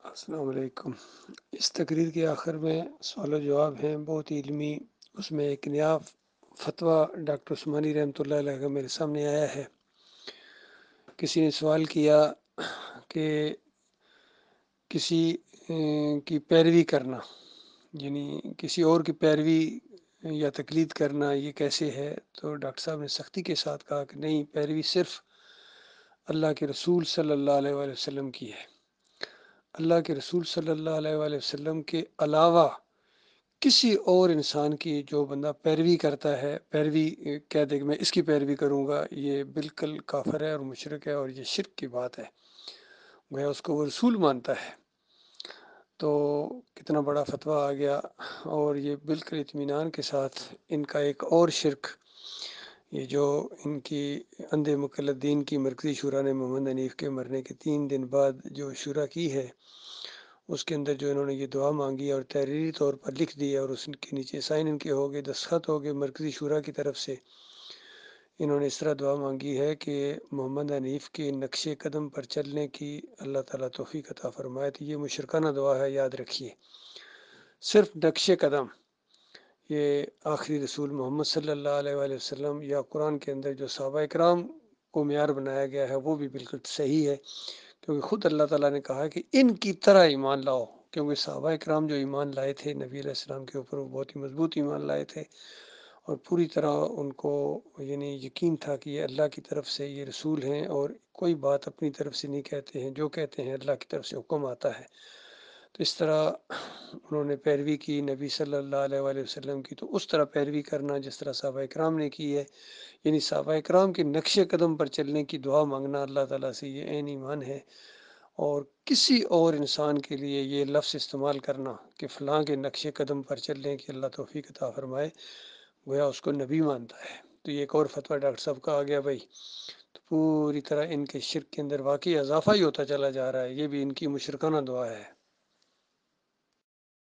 السلام علیکم۔ اس تقریر کے آخر میں سوال و جواب ہیں بہت ہی علمی۔ اس میں ایک نیا فتویٰ ڈاکٹر عثمانی رحمۃ اللہ علیہ کا میرے سامنے آیا ہے۔ کسی نے سوال کیا کہ کسی کی پیروی کرنا، یعنی کسی اور کی پیروی یا تقلید کرنا یہ کیسے ہے؟ تو ڈاکٹر صاحب نے سختی کے ساتھ کہا کہ نہیں، پیروی صرف اللہ کے رسول صلی اللہ علیہ وآلہ وسلم کی ہے۔ اللہ کے رسول صلی اللہ علیہ وآلہ وسلم کے علاوہ کسی اور انسان کی جو بندہ پیروی کرتا ہے، پیروی کہہ دے کہ میں اس کی پیروی کروں گا، یہ بالکل کافر ہے اور مشرک ہے اور یہ شرک کی بات ہے، گویا اس کو وہ رسول مانتا ہے۔ تو کتنا بڑا فتویٰ آ گیا، اور یہ بالکل اطمینان کے ساتھ ان کا ایک اور شرک، یہ جو ان کی اندھے مقلدین کی مرکزی شورا نے محمد حنیف کے مرنے کے 3 دن بعد جو شورا کی ہے، اس کے اندر جو انہوں نے یہ دعا مانگی اور تحریری طور پر لکھ دی اور اس کے نیچے سائن ان کے ہو گئے، دستخط ہو گئے مرکزی شورا کی طرف سے، انہوں نے اس طرح دعا مانگی ہے کہ محمد حنیف کے نقش قدم پر چلنے کی اللہ تعالیٰ توفیق عطا فرمائے۔ تو یہ مشرکانہ دعا ہے، یاد رکھیے۔ صرف نقش قدم، یہ آخری رسول محمد صلی اللہ علیہ وآلہ وسلم یا قرآن کے اندر جو صحابہ اکرام کو معیار بنایا گیا ہے وہ بھی بالکل صحیح ہے، کیونکہ خود اللہ تعالیٰ نے کہا کہ ان کی طرح ایمان لاؤ، کیونکہ صحابہ اکرام جو ایمان لائے تھے نبی علیہ السلام کے اوپر، وہ بہت ہی مضبوط ایمان لائے تھے، اور پوری طرح ان کو یعنی یقین تھا کہ یہ اللہ کی طرف سے یہ رسول ہیں، اور کوئی بات اپنی طرف سے نہیں کہتے ہیں، جو کہتے ہیں اللہ کی طرف سے حکم آتا ہے۔ تو اس طرح انہوں نے پیروی کی نبی صلی اللہ علیہ وآلہ وسلم کی، تو اس طرح پیروی کرنا جس طرح صحابہ اکرام نے کی ہے، یعنی صحابہ اکرام کے نقش قدم پر چلنے کی دعا مانگنا اللہ تعالیٰ سے، یہ عین ایمان ہے۔ اور کسی اور انسان کے لیے یہ لفظ استعمال کرنا کہ فلاں کے نقش قدم پر چلنے کی اللہ توفیق عطا فرمائے، گویا اس کو نبی مانتا ہے۔ تو یہ ایک اور فتویٰ ڈاکٹر صاحب کا آ گیا بھائی، تو پوری طرح ان کے شرک کے اندر واقعی اضافہ ہی ہوتا چلا جا رہا ہے، یہ بھی ان کی مشرکانہ دعا ہے۔